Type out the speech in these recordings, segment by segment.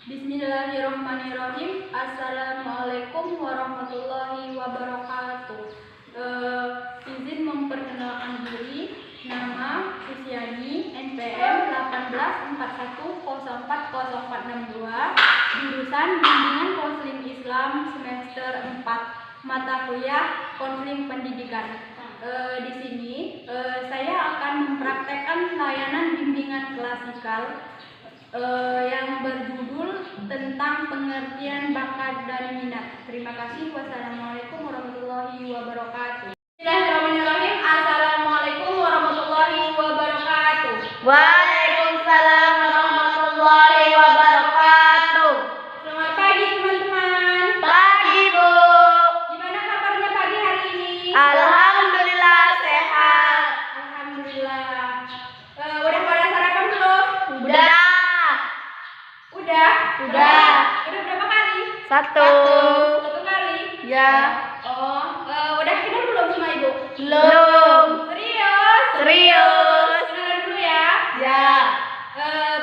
Bismillahirrahmanirrahim. Assalamualaikum warahmatullahi wabarakatuh. Izin memperkenalkan diri. Nama Susiani, NPM 1841040462, jurusan Bimbingan Konseling Islam semester 4, mata kuliah Konseling Pendidikan. Di sini saya akan mempraktekkan layanan bimbingan klasikal yang berjudul tentang pengertian bakat dan minat. Terima kasih. Wassalamualaikum warahmatullahi wabarakatuh. Bismillahirrahmanirrahim. Assalamualaikum warahmatullahi wabarakatuh. Waalaikumsalam warahmatullahi wabarakatuh. Selamat pagi teman-teman. Pagi, Bu. Gimana kabarnya pagi hari ini? Alhamdulillah sehat. Alhamdulillah. Udah pada sarapan belum? Udah. Udah berapa kali? Satu kali? Ya. Udah kenal belum sama ibu? Belum. Serius? Kenalan dulu ya. Ya.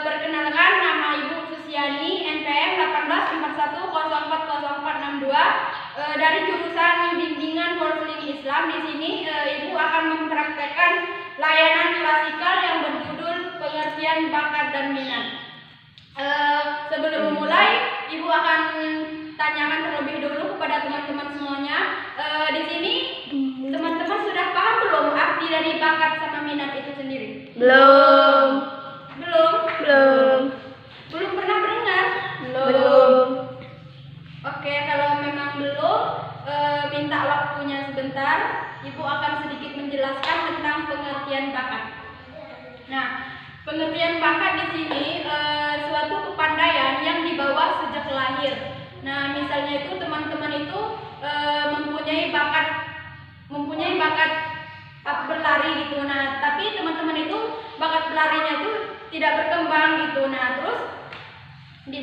Perkenalkan, nama Ibu Susiani, NPM 1841040462, dari jurusan Bimbingan Konseling Islam. Di sini Ibu akan mempraktekkan layanan klasikal yang berjudul pengertian bakat dan minat. Sebelum memulai, Ibu akan tanyakan terlebih dulu kepada teman-teman semuanya. Di sini teman-teman sudah paham belum arti dari bakat sama minat itu sendiri? Belum. Belum pernah mendengar? Belum. Oke, kalau memang belum, minta waktunya sebentar. Ibu akan sedikit menjelaskan tentang pengertian bakat. Nah, pengertian bakat di sini suatu kepandaian yang dibawa sejak lahir. Nah, misalnya itu teman-teman itu mempunyai bakat berlari gitu. Nah, tapi teman-teman itu bakat berlarinya itu tidak berkembang gitu. Nah, terus di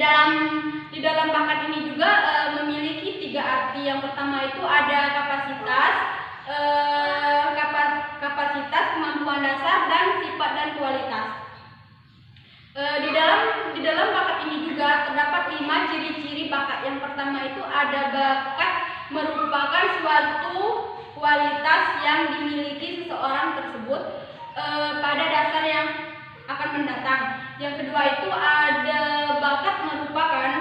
dalam bakat ini juga memiliki 3 arti. Yang pertama itu ada kapasitas, kemampuan dasar, dan sifat dan kualitas. Di dalam bakat ini juga terdapat 5 ciri-ciri bakat. Yang pertama itu ada bakat merupakan suatu kualitas yang dimiliki seseorang tersebut pada dasar yang akan mendatang. Yang kedua itu ada bakat merupakan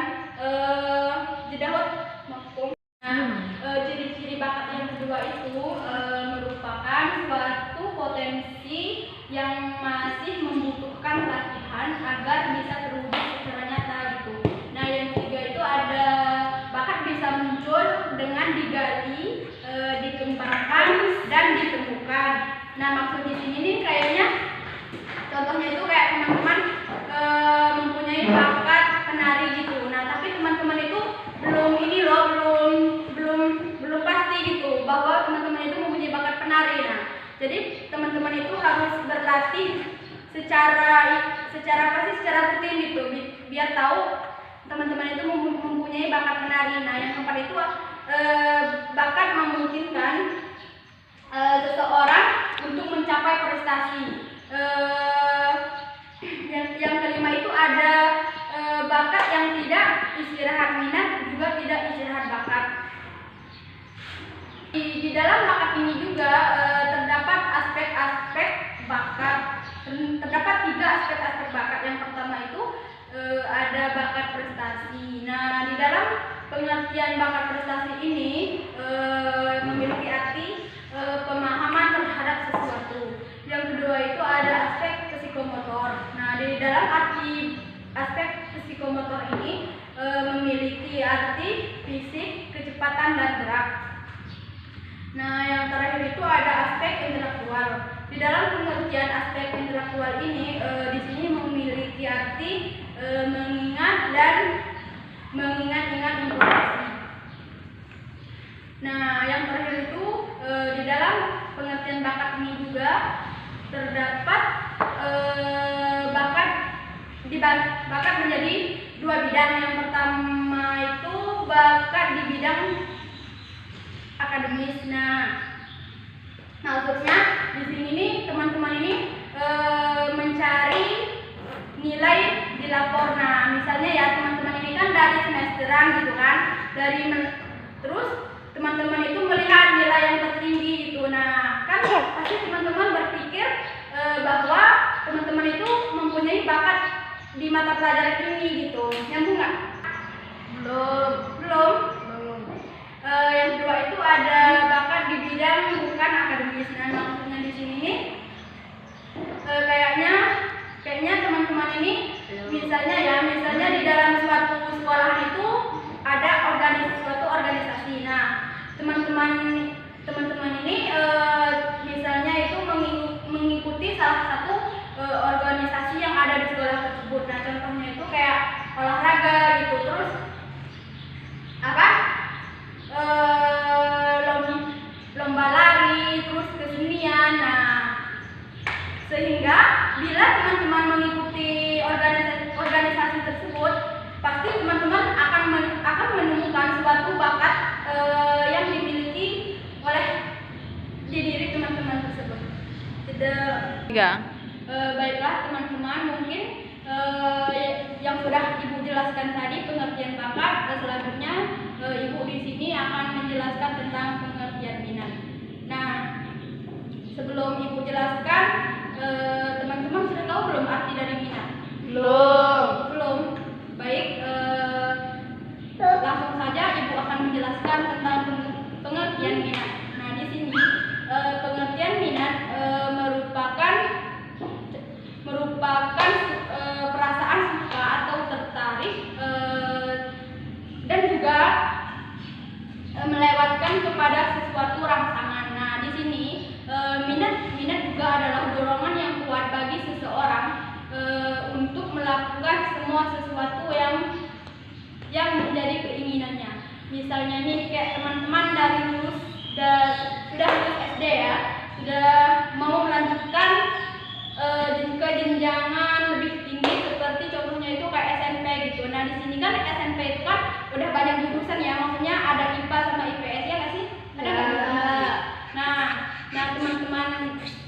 ciri-ciri bakat yang kedua itu merupakan suatu potensi yang masih membutuhkan latihan agar bisa terwujud secara nyata gitu. Nah, yang ketiga itu ada bakat bisa muncul dengan digali, dikembangkan, dan ditemukan. Nah, maksud di sini nih kayaknya contohnya itu kayak teman-teman mempunyai bakat penari gitu. Nah, tapi teman-teman itu belum pasti gitu bahwa teman-teman itu mempunyai bakat penari. Nah, jadi teman-teman itu harus berlatih secara rutin gitu biar tahu teman-teman itu mempunyai bakat menari. Nah, yang keempat itu bakat memungkinkan seseorang untuk mencapai prestasi. Yang kelima itu ada bakat yang tidak istirahat minat, juga tidak istirahat bakat. Di dalam bakat ini juga terdapat aspek-aspek bakat. Terdapat 3 aspek-aspek bakat. Yang pertama itu ada bakat prestasi. Nah, di dalam pengertian bakat prestasi ini memiliki arti pemahaman terhadap sesuatu. Yang kedua itu ada aspek psikomotor. Nah, di dalam arti aspek psikomotor ini memiliki arti fisik, kecepatan, dan gerak. Nah, yang terakhir itu ada aspek intelektual. Di dalam pengertian aspek intelektual ini di sini memiliki arti mengingat dan mengingat-ingat informasi. Nah, yang terakhir itu di dalam pengertian bakat ini juga terdapat bakat menjadi 2 bidang. Yang pertama itu bakat di bidang akademis. Nah, maksudnya di sini nih teman-teman ini mencari nilai di lapor. Nah, misalnya ya teman-teman ini terus teman-teman itu melihat nilai yang tertinggi itu. Nah, kan pasti teman-teman berpikir bahwa teman-teman itu mempunyai bakat di mata pelajaran ini gitu. Nyambung nggak? Belum. Yang kedua itu ada bakat di bidang bukan akademis. Nah, maksudnya di sini nih kayaknya teman-teman ini misalnya di dalam suatu sekolahan itu ada suatu organisasi. Nah, teman-teman ini misalnya itu mengikuti salah satu organisasi yang ada di sekolah tersebut. Nah, contohnya itu kayak olahraga gitu, terus lomba lari, terus kesenian. Nah, sehingga bila teman-teman mengikuti organisasi tersebut, pasti teman-teman akan menemukan suatu bakat yang dimiliki oleh diri teman-teman tersebut. Baiklah teman-teman, mungkin yang sudah Ibu jelaskan tadi pengertian bakat. Selanjutnya Ibu di sini akan menjelaskan tentang pengertian minat. Nah, sebelum Ibu jelaskan, teman-teman sudah tahu belum arti dari minat? Belum. Baik, langsung saja Ibu akan menjelaskan tentang pengertian minat. Nah, di sini pengertian minat merupakan perasaan suka atau tertarik dan juga melewatkan kepada sesuatu rangsangan. Nah, di sini minat juga adalah dorongan yang kuat bagi seseorang untuk melakukan semua sesuatu yang menjadi keinginannya. Misalnya nih kayak teman-teman sudah lulus SD ya, sudah mau melanjutkan ke jenjangan lebih tinggi, seperti contohnya itu kayak SMP gitu. Nah, di sini kan SMP itu kan udah banyak jurusan ya, maksudnya ada IPA sama IPS ya nggak sih? Ada nggak jurusan? Nah teman-teman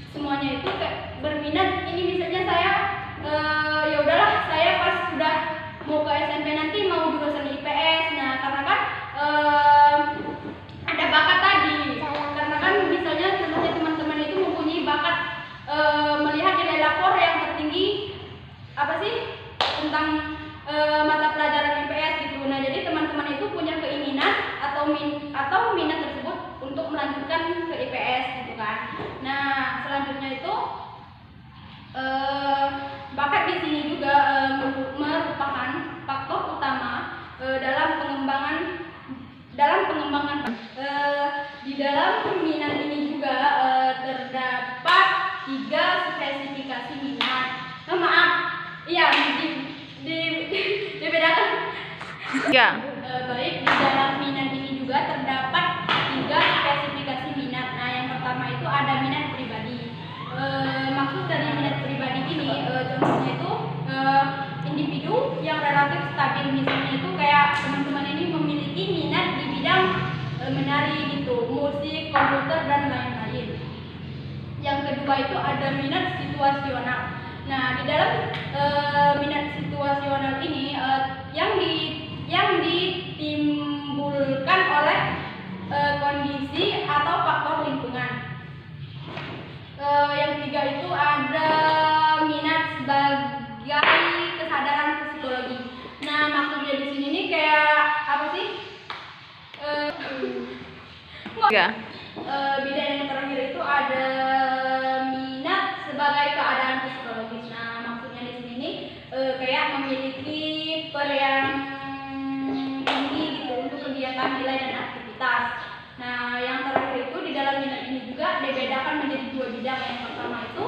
semuanya itu kayak berminat. Ini misalnya saya ya udahlah, saya pas sudah mau ke SMP nanti mau jurusan IPS. Nah, karena kan ada bakat tadi, karena kan misalnya teman-teman itu mempunyai bakat melihat nilai lapor yang tertinggi tentang mata pelajaran IPS gitu. Nah, jadi teman-teman itu punya keinginan atau minat tersebut untuk melanjutkan ke IPS gitu kan. Nah, selanjutnya itu bakat di sini juga merupakan faktor utama dalam pengembangan di dalam minat ini juga terdapat 3 spesifikasi minat. Dibedakan. Baik, di dalam minat ini juga terdapat 3 spesifikasi minat. Nah, yang pertama itu ada minat pribadi. Maksud dari minat pribadi ini contohnya itu individu yang relatif stabil. Misalnya itu kayak teman-teman ini memiliki minat di bidang menari gitu, musik, komputer dan lain-lain. Yang kedua itu ada minat situasional. Nah, di dalam minat situasional ini yang ditimbulkan oleh kondisi atau faktor lingkungan. Yang ketiga itu ada minat sebagai kesadaran psikologi. Nah, maksudnya di sini nih kayak apa sih? Bidang yang terakhir itu ada minat sebagai keadaan psikologis. Nah, maksudnya di sini nih kayak memiliki yang tinggi gitu untuk kegiatan nilai dan aktivitas. Nah, yang terakhir itu di dalam minat ini juga dibedakan menjadi 2 bidang. Yang pertama itu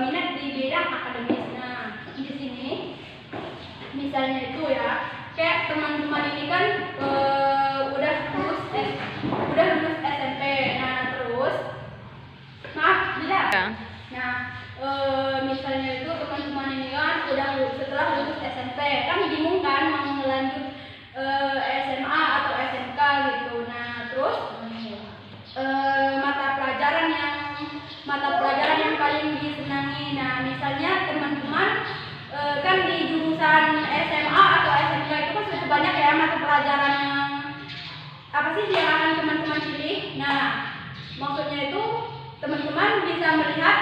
minat di bidang akademis. Nah, di sini misalnya itu ya, kayak teman-teman ini kan udah lulus SMP. Nah, terus Nah, misalnya itu teman-teman ini kan setelah lulus SMP kan bingung kan mau lanjut SMA atau SMK gitu. Nah, terus mata pelajaran yang paling disenangi. Nah, misalnya teman-teman kan di jurusan SMA atau SMK itu kan sudah banyak ya mata pelajaran yang sih yang akan teman-teman pilih? Nah, maksudnya itu teman-teman bisa melihat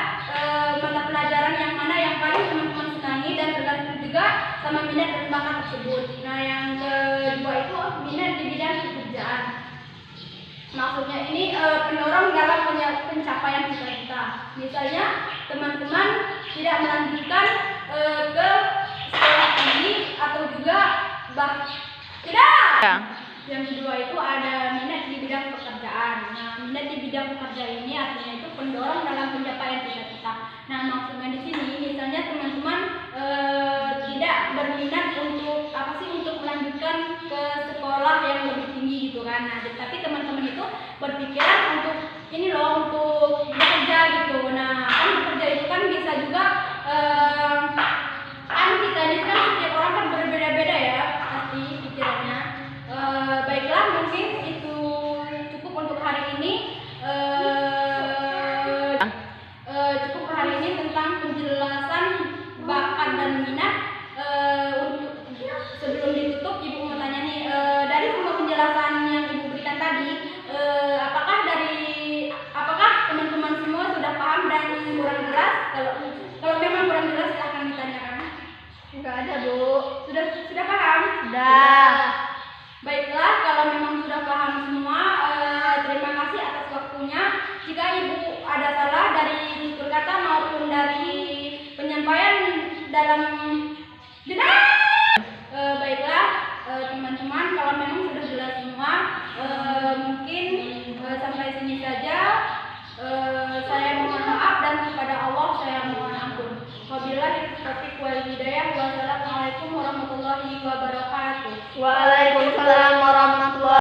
mata pelajaran yang mana yang paling teman-teman senangi dan tergantung juga sama minat dan bakat tersebut. Nah, yang kedua itu minat di bidang pekerjaan. Maksudnya ini pendorong dalam pencapaian cita-cita. Misalnya teman-teman tidak melanjutkan ke sekolah tinggi atau juga tidak. Ya. Yang kedua itu ada minat di bidang pekerjaan. Nah, minat di bidang pekerjaan ini artinya itu pendorong dalam pencapaian cita-cita. Nah, maksudnya di sini misalnya teman-teman tidak berminat untuk untuk melanjutkan ke sekolah yang lebih tinggi gitu kan. Nah, tapi teman-teman itu berpikiran untuk untuk bekerja gitu. Nah, kan bekerja itu kan bisa juga kita ini kan setiap orang kan berbeda-beda ya pasti pikirannya. Baiklah, mungkin itu cukup untuk hari ini. Cukup hari ini tentang penjelasan bakat dan minat. Sebelum ditutup, Ibu mau tanya nih, dari semua penjelasan yang Ibu berikan tadi, apakah teman-teman semua sudah paham dan kurang jelas? Kalau memang kurang jelas silahkan ditanyakan. Enggak ada, Bu. Sudah paham? Sudah. Baiklah, kalau memang sudah paham semua, terima kasih atas waktunya. Jika Ibu ada salah dari tutur kata maupun dari penyampaian dalam